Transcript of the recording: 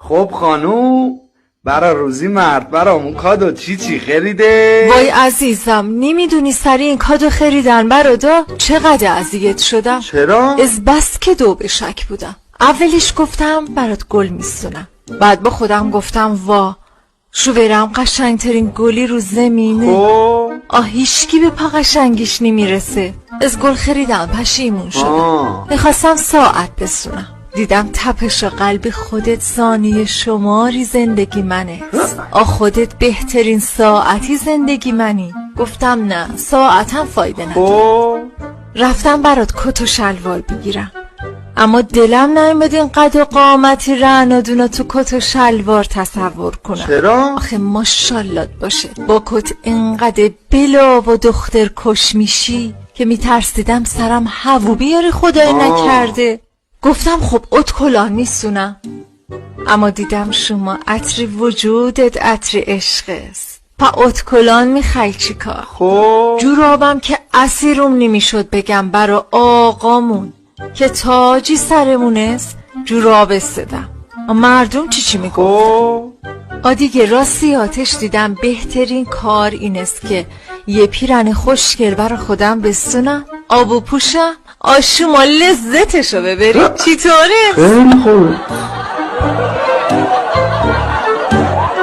خب خانوم، برا روزی مرد برامون کادو چی خریده؟ وای عزیزم، نمیدونی سری این کادو خریدن برادا چقدر اذیت شدم. چرا؟ از بس که دو به شک بودم. اولش گفتم برات گل میستونم، بعد با خودم گفتم وا شوورم قشنگترین گلی رو زمینه. هیچکی به پا قشنگیش نمیرسه. از گل خریدم پشیمون شدم. میخواستم ساعت بستونم، دیدم تپش قلب خودت ثانیه شماری زندگی منه. خودت بهترین ساعتی زندگی منی. گفتم نه، ساعتم فایده نداره. رفتم برات کت و شلوار بگیرم، اما دلم نیومد این قد و قامتی رعنادونا تو کت و شلوار تصور کنم. چرا؟ آخه ماشالله باشه با کت اینقدر بلا و دختر کش میشی که میترسیدم سرم هوو بیاره خدای نکرده. گفتم خب اتکلان میسونم، اما دیدم شما عطر وجودت عطر عشق است. پا اتکلان میخوای چی کار؟ خب جورابم که اسیروم نمیشد بگم برا آقامون که تاجی سرمون است جوراب استدم. مردم چی میگفت؟ دیگه راستی آتش دیدم بهترین کار این است که یه پیرن خوشگل برا خودم بستونم، آب و پوشم، شما لذتشو ببرید. چی طوره؟ خیلی خوب.